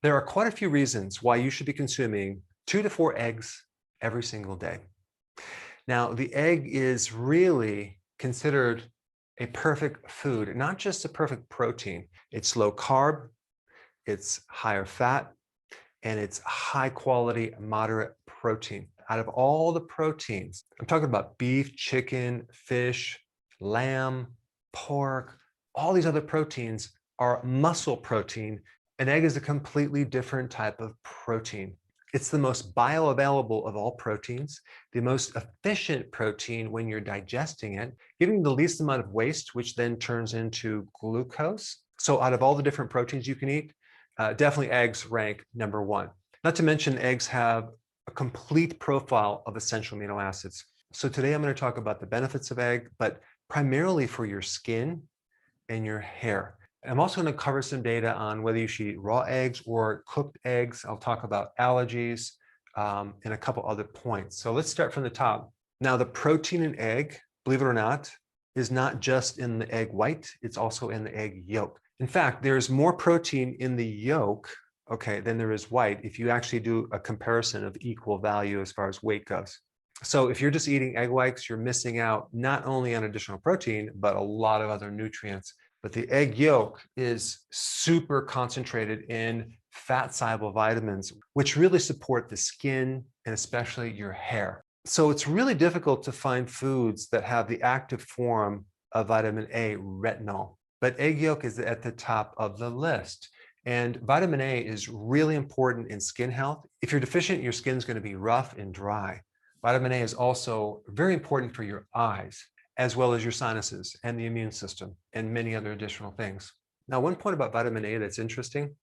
There are quite a few reasons why you should be consuming 2 to 4 eggs every single day. Now, the egg is really considered a perfect food, not just a perfect protein. It's low carb, it's higher fat, and it's high quality, moderate protein. Out of all the proteins, I'm talking about beef, chicken, fish, lamb, pork, all these other proteins are muscle protein. An egg is a completely different type of protein. It's the most bioavailable of all proteins, the most efficient protein when you're digesting it, giving the least amount of waste, which then turns into glucose. So out of all the different proteins you can eat, definitely eggs rank #1. Not to mention eggs have a complete profile of essential amino acids. So today I'm going to talk about the benefits of egg, but primarily for your skin and your hair. I'm also going to cover some data on whether you should eat raw eggs or cooked eggs. I'll talk about allergies and a couple other points. So let's start from the top. Now, the protein in egg, believe it or not, is not just in the egg white, it's also in the egg yolk. In fact, there's more protein in the yolk, okay, than there is white if you actually do a comparison of equal value as far as weight goes. So if you're just eating egg whites, you're missing out not only on additional protein, but a lot of other nutrients. But the egg yolk is super concentrated in fat-soluble vitamins, which really support the skin and especially your hair. So it's really difficult to find foods that have the active form of vitamin A, retinol. But egg yolk is at the top of the list. And vitamin A is really important in skin health. If you're deficient, your skin's going to be rough and dry. Vitamin A is also very important for your eyes, as well as your sinuses and the immune system and many other additional things. Now, one point about vitamin A that's interesting,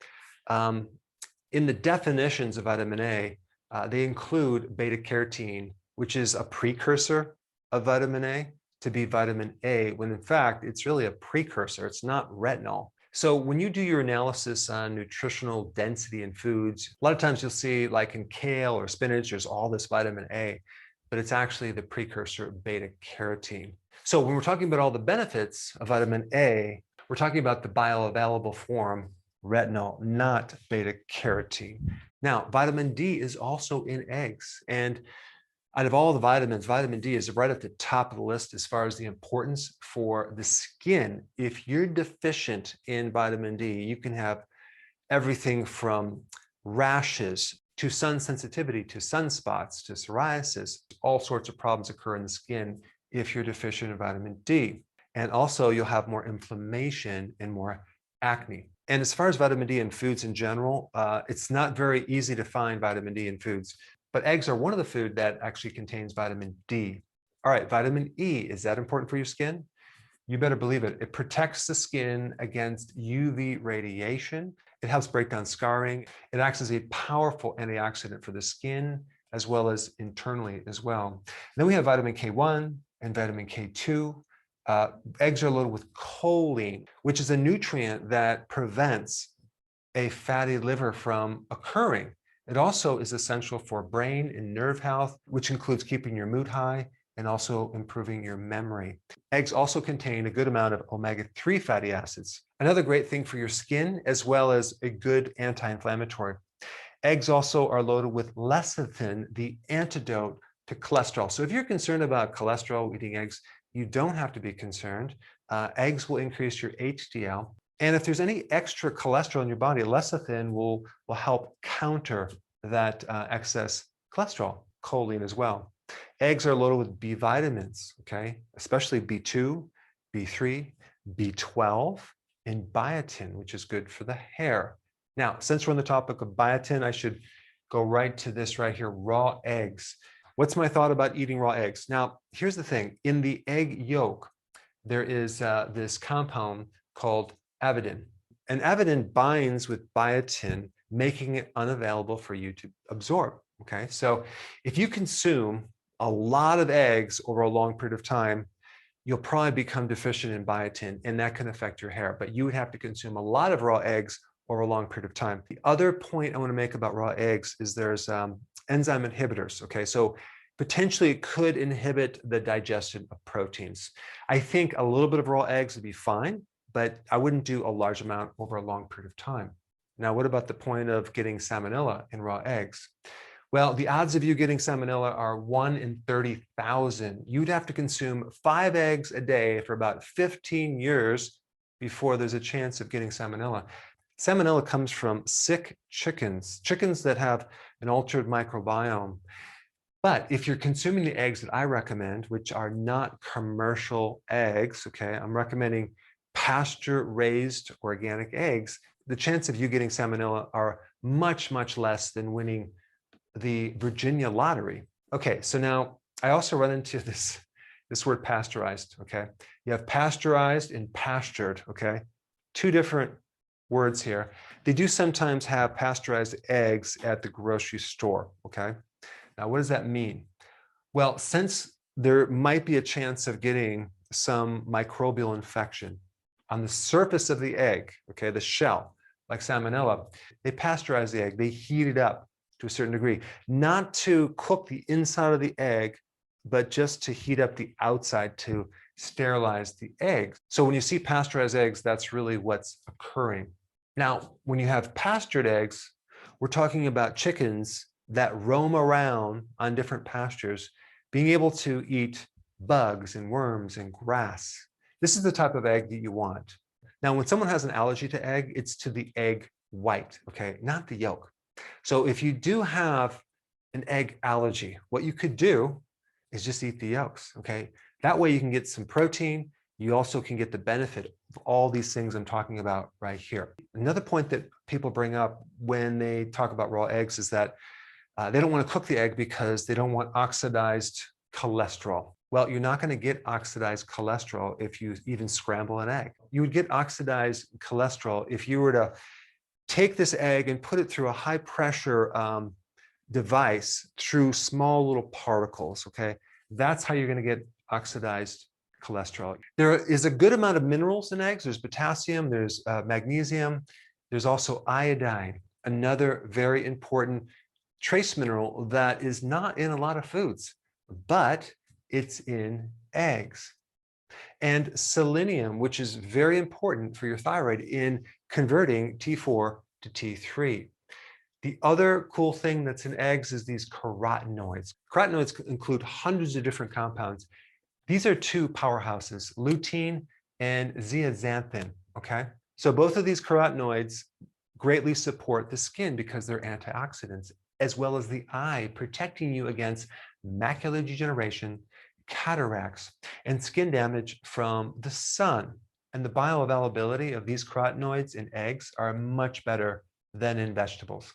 in the definitions of vitamin A, they include beta carotene, which is a precursor of vitamin A, to be vitamin A, when in fact, it's really a precursor. It's not retinol. So when you do your analysis on nutritional density in foods, a lot of times you'll see like in kale or spinach, there's all this vitamin A, but it's actually the precursor beta carotene. So when we're talking about all the benefits of vitamin A, we're talking about the bioavailable form, retinol, not beta carotene. Now, vitamin D is also in eggs. And out of all the vitamins, vitamin D is right at the top of the list as far as the importance for the skin. If you're deficient in vitamin D, you can have everything from rashes to sun sensitivity, to sunspots, to psoriasis. All sorts of problems occur in the skin if you're deficient in vitamin D. And also you'll have more inflammation and more acne. And as far as vitamin D in foods in general, it's not very easy to find vitamin D in foods, but eggs are one of the food that actually contains vitamin D. All right, vitamin E, is that important for your skin? You better believe it. It protects the skin against UV radiation. It helps break down scarring. It acts as a powerful antioxidant for the skin, as well as internally as well. And then we have vitamin K1 and vitamin K2. Eggs are loaded with choline, which is a nutrient that prevents a fatty liver from occurring. It also is essential for brain and nerve health, which includes keeping your mood high and also improving your memory. Eggs also contain a good amount of omega-3 fatty acids, another great thing for your skin, as well as a good anti-inflammatory. Eggs also are loaded with lecithin, the antidote to cholesterol. So if you're concerned about cholesterol eating eggs, you don't have to be concerned. Eggs will increase your HDL. And if there's any extra cholesterol in your body, lecithin will help counter that excess cholesterol, choline as well. Eggs are loaded with B vitamins, okay, especially B2, B3, B12, and biotin, which is good for the hair. Now, since we're on the topic of biotin, I should go right to this right here, raw eggs. What's my thought about eating raw eggs? Now, here's the thing. In the egg yolk, there is this compound called avidin. And avidin binds with biotin, making it unavailable for you to absorb, okay? So if you consume a lot of eggs over a long period of time, you'll probably become deficient in biotin, and that can affect your hair. But you would have to consume a lot of raw eggs over a long period of time. The other point I want to make about raw eggs is there's enzyme inhibitors, okay? So potentially it could inhibit the digestion of proteins. I think a little bit of raw eggs would be fine, but I wouldn't do a large amount over a long period of time. Now, what about the point of getting salmonella in raw eggs? Well, the odds of you getting salmonella are 1 in 30,000. You'd have to consume 5 eggs a day for about 15 years before there's a chance of getting salmonella. Salmonella comes from sick chickens, chickens that have an altered microbiome. But if you're consuming the eggs that I recommend, which are not commercial eggs, okay, I'm recommending pasture-raised organic eggs, the chance of you getting salmonella are much, much less than winning the Virginia lottery. Okay, so now I also run into this word pasteurized, okay? You have pasteurized and pastured, okay? Two different words here. They do sometimes have pasteurized eggs at the grocery store, okay? Now, what does that mean? Well, since there might be a chance of getting some microbial infection on the surface of the egg, okay, the shell, like salmonella, they pasteurize the egg, they heat it up to a certain degree, not to cook the inside of the egg, but just to heat up the outside to sterilize the egg. So when you see pasteurized eggs, that's really what's occurring. Now, when you have pastured eggs, we're talking about chickens that roam around on different pastures, being able to eat bugs and worms and grass. This is the type of egg that you want. Now, when someone has an allergy to egg, it's to the egg white, okay, not the yolk. So if you do have an egg allergy, what you could do is just eat the yolks, okay? That way you can get some protein. You also can get the benefit of all these things I'm talking about right here. Another point that people bring up when they talk about raw eggs is that they don't want to cook the egg because they don't want oxidized cholesterol. Well, you're not going to get oxidized cholesterol if you even scramble an egg. You would get oxidized cholesterol if you were to take this egg and put it through a high pressure device through small little particles, okay? That's how you're going to get oxidized cholesterol. There is a good amount of minerals in eggs. There's potassium, there's magnesium, there's also iodine, another very important trace mineral that is not in a lot of foods, but it's in eggs. And selenium, which is very important for your thyroid in converting T4 to T3. The other cool thing that's in eggs is these carotenoids. Carotenoids include hundreds of different compounds. These are two powerhouses, lutein and zeaxanthin, okay? So both of these carotenoids greatly support the skin because they're antioxidants, as well as the eye, protecting you against macular degeneration, cataracts, and skin damage from the sun. And the bioavailability of these carotenoids in eggs are much better than in vegetables.